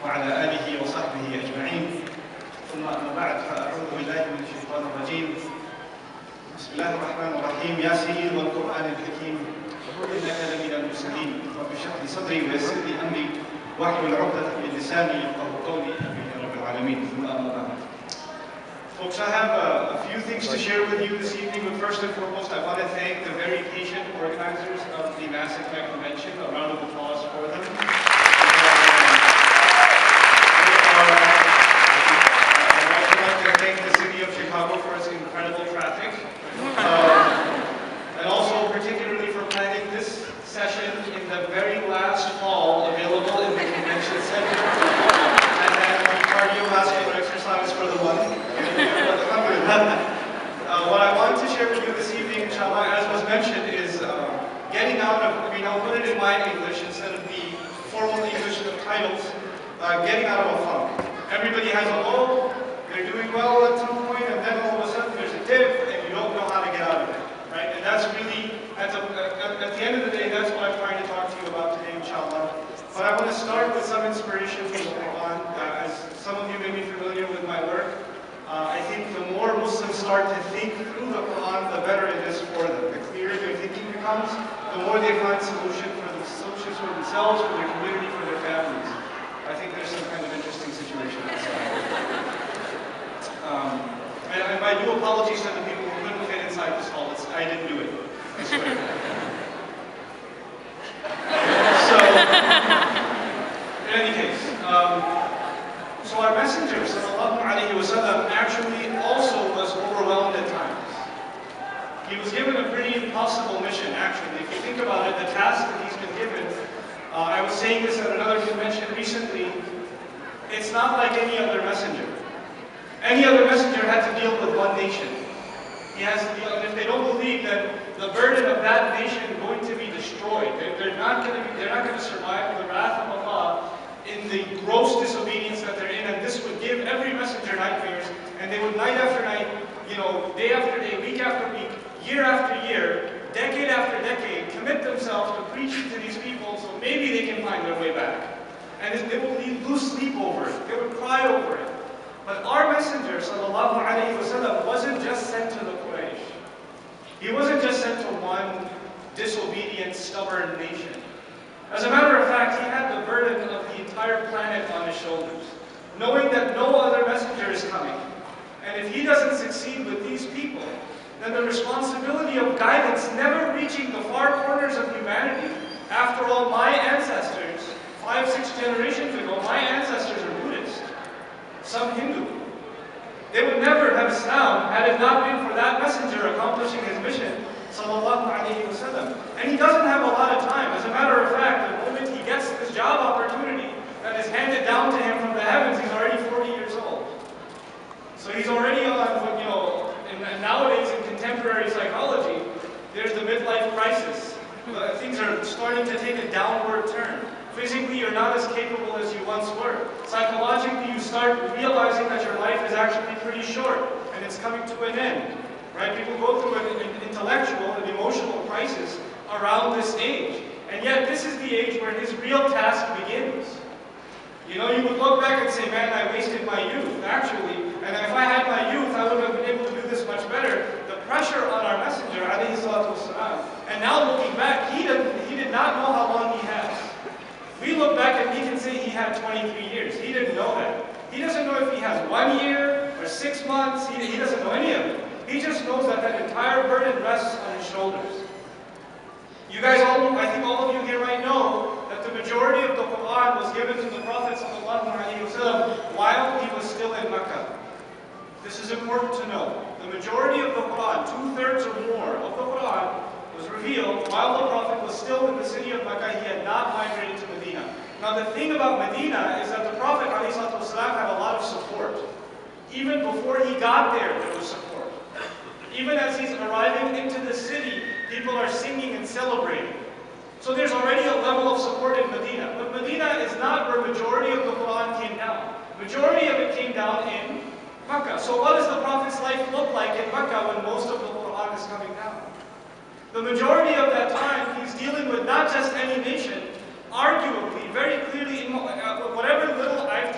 وعلى آله وصحبه أجمعين. ثم أما بعد فأعوذ بالله من الشيطان الرجيم. بسم الله الرحمن الرحيم. ياسين والقرآن الحكيم إنك لمن المرسلين. رب اشرح لي صدري ويسر لي أمري واحلل عقدة من لساني يفقهوا قولي. آمين يا رب العالمين. ثم أما بعد. Folks, I have a few things to share with you this evening, but first and foremost, I want to thank the very patient organizers of the Mass ICna Convention. A round of applause for them. I'd also like to thank the City of Chicago for its incredible traffic, and also particularly for planning this session in the very last hall available in the convention center, and then cardiovascular exercise for the one. What I want to share with you this evening, inshallah, as was mentioned, is getting out of, I'll put it in my English instead of the formal English of titles, getting out of a funk. Everybody has a low, they're doing well at some point, and then all of a sudden there's a dip, and you don't know how to get out of it, right? And that's really, at the end of the day, that's what I'm trying to talk to you about today, inshallah. But I want to start with some inspiration from the Quran. As some of you may be familiar with my work, I think the more Muslims start to think through the Quran, the better it is for them. The clearer their thinking becomes, the more they find solutions for themselves, for their community, for their families. I think there's some kind of interesting situation outside. And I do apologies to the people who couldn't fit inside this hall. I didn't do it. I swear. So, in any case, so our messenger, sallallahu alayhi wa sallam, actually also was overwhelmed at times. He was given a pretty impossible mission, actually. If you think about it, the task that he's been given, I was saying this at another convention recently, it's not like any other messenger. Any other messenger had to deal with one nation. He has to deal, and if they don't believe that the burden of that nation is going to be destroyed, they're not going to survive the wrath of Allah in the gross disobedience that they're in, and this would give every messenger nightmares, and they would night after night, day after day, week after week, year after year, decade after decade, commit themselves to preaching to these people so maybe they can find their way back. And they will lose sleep over it, they would cry over it. But our messenger, sallallahu alayhi wa sallam, wasn't just sent to the Quraysh. He wasn't just sent to one disobedient, stubborn nation. As a matter of fact, he had the burden of the entire planet on his shoulders, knowing that no other messenger is coming. And if he doesn't succeed with these people, then the responsibility of guidance never reaching the far corners of humanity. After all, my ancestors, 5-6 generations ago, my ancestors are Buddhist, some Hindu. They would never have Islam had it not been for that messenger accomplishing his mission, sallallahu alayhi wa sallam. And he doesn't have a lot of time. As a matter of fact, the moment he gets this job opportunity that is handed down to him from the heavens, he's already 40 years old. So he's already on, and nowadays in contemporary psychology, there's the midlife crisis. Things are starting to take a downward turn. Physically, you're not as capable as you once were. Psychologically, you start realizing that your life is actually pretty short, and it's coming to an end. Right? People go through an intellectual and emotional crisis around this age. And yet this is the age where his real task begins. You would look back and say, man, I wasted my youth, actually. And if I had my youth, I would have been able to do this much better. The pressure on our messenger, alayhi salatu wasalam. And now looking back, he did not know how long he has. We look back and we can say he had 23 years. He didn't know that. He doesn't know if he has 1 year or 6 months. He doesn't know any of it. He just knows that that entire burden rests on his shoulders. You guys all, I think all of you here right know that the majority of the Quran was given to the Prophet ﷺ while he was still in Mecca. This is important to know. The majority of the Quran, 2/3 or more of the Quran, was revealed while the Prophet was still in the city of Mecca. He had not migrated to Medina. Now the thing about Medina is that the Prophet ﷺ had a lot of support. Even before he got there was support. Even as he's arriving into the city, people are singing and celebrating. So there's already a level of support in Medina. But Medina is not where majority of the Quran came down. Majority of it came down in Mecca. So what does the Prophet's life look like in Mecca when most of the Quran is coming down? The majority of that time, he's dealing with not just any nation, arguably, very clearly, in whatever little I've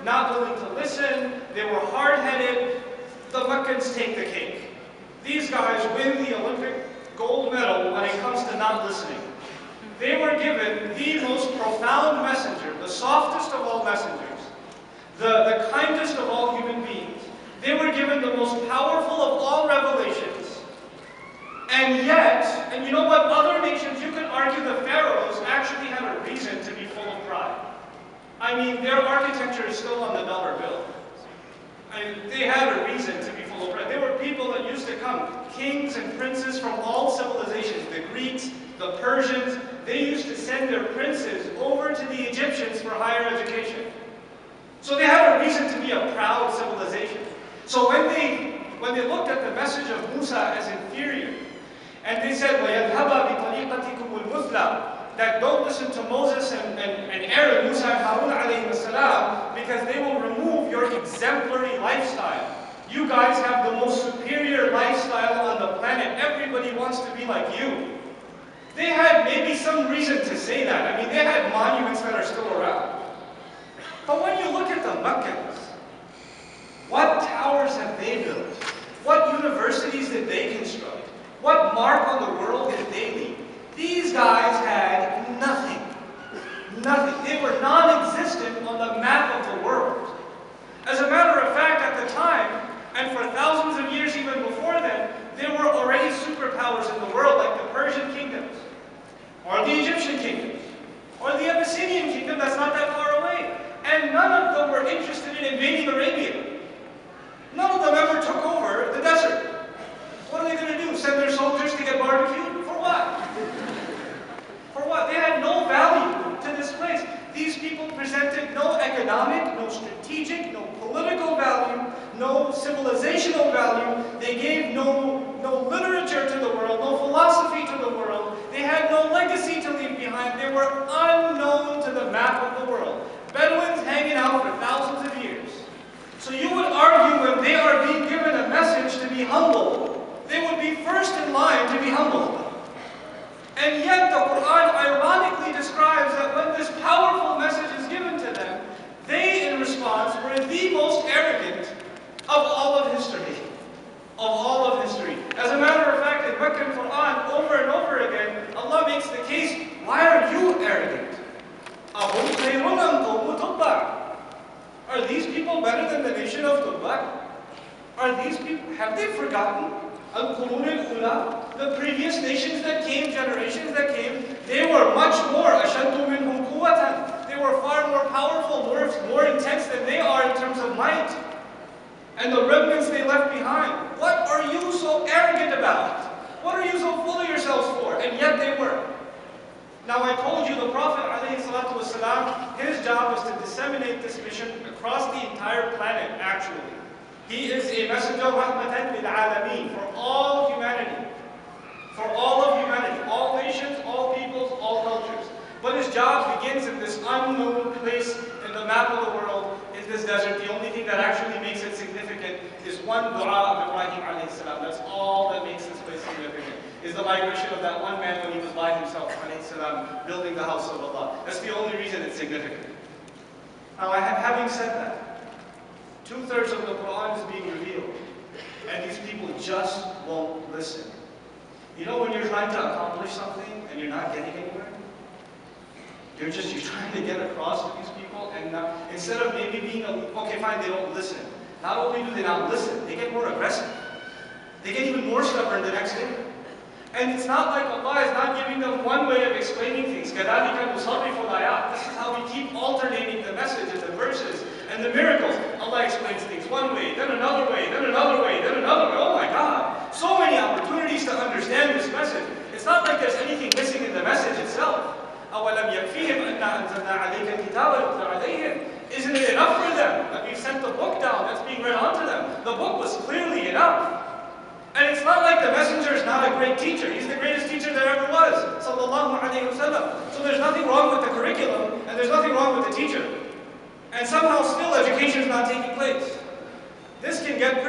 not willing to listen, they were hard-headed. The Meccans take the cake. These guys win the Olympic gold medal when it comes to not listening. They were given the most profound messenger, the softest of all messengers, the kindest of all human beings. They were given the most powerful of all revelations. And yet, and you know what, other nations, you could argue the pharaohs actually had a reason to be full of pride. I mean, their architecture is still on the dollar bill. I mean, they had a reason to be full of pride. They were people that used to come, kings and princes from all civilizations, the Greeks, the Persians. They used to send their princes over to the Egyptians for higher education. So they had a reason to be a proud civilization. So when they looked at the message of Musa as inferior, and they said, وَيَذْهَبَ بِطَرِيقَتِكُمُ الْمُثْلَى, that don't listen to Moses and Aaron, Musa and Harun alayhi salam, because they will remove your exemplary lifestyle. You guys have the most superior lifestyle on the planet. Everybody wants to be like you. They had maybe some reason to say that. I mean, they had monuments that are still around. But when you look at the Meccans, what towers have they built? What universities did they construct? What mark on the world did they leave? These guys had nothing. Nothing. They were non-existent on the map of the world. As a matter of fact, at the time, and for thousands of years even before then, there were already superpowers in the world, like the Persian kingdoms, or the Egyptian kingdoms, or the Abyssinian kingdom that's not that far away. And none of them were interested in invading Arabia. None of them ever took over the desert. What are they going to do? Send their soldiers to get barbecued? For what? For what? They had no value to this place. These people presented no economic, no strategic, no political value, no civilizational value. They gave no literature to the world, no philosophy to the world. They had no legacy to leave behind. They were unknown to the map of the world. Bedouins hanging out for thousands of years. So you would argue when they are being given a message to be humble, they would be first in line to be humbled. And yet the Quran ironically describes that when this powerful message is given to them, they in response were the most arrogant of all of history. Of all of history. As a matter of fact, in Meccan Quran, over and over again, Allah makes the case, why are you arrogant? Are these people better than the nation of Tubba? Are these people, have they forgotten? Al-Qurun al-Ula, the previous nations that came, generations that came, they were much more, ashaddu minhum quwwatan. They were far more powerful, more intense than they are in terms of might. And the remnants they left behind. What are you so arrogant about? What are you so full of yourselves for? And yet they were. Now I told you the Prophet ﷺ, his job was to disseminate this mission across the entire planet, actually. He is a messenger of rahmatan lil alameen, for all humanity. For all of humanity, all nations, all peoples, all cultures. But his job begins in this unknown place in the map of the world, in this desert. The only thing that actually makes it significant is one dua of Ibrahim alayhi salam. That's all that makes this place significant. Is the migration of that one man when he was by himself, alayhi salam, building the house of Allah. That's the only reason it's significant. Now, having said that, 2/3 of the Quran is being revealed, and these people just won't listen. You know when you're trying to accomplish something and you're not getting anywhere? You're trying to get across to these people, and instead of maybe being, okay, fine, they don't listen. Not only do they not listen, they get more aggressive. They get even more stubborn the next day. And it's not like Allah is not giving them one way of explaining things. كَذَلِكَ نُصَرِّفُ الْآيَاتِ. This is how we keep alternating the message and the verses and the miracles. Allah explains things one way, then another way, then another way, then another way. Oh my God! So many opportunities to understand this message. It's not like there's anything missing in the message itself. أَوَلَمْ يَكْفِيهِمْ أَنَّا أَنزَلْنَا عَلَيْكَ الْكِتَابَ يُتْلَى عَلَيْهِمْ. Isn't it enough for them that we've sent the book down that's being read onto them? The book was clearly enough. And it's not like the messenger is not a great teacher. He's the greatest teacher there ever was. Sallallahu alayhi wa sallam. So there's nothing wrong with the curriculum, and there's nothing wrong with the teacher. And somehow still education is not taking place. This can get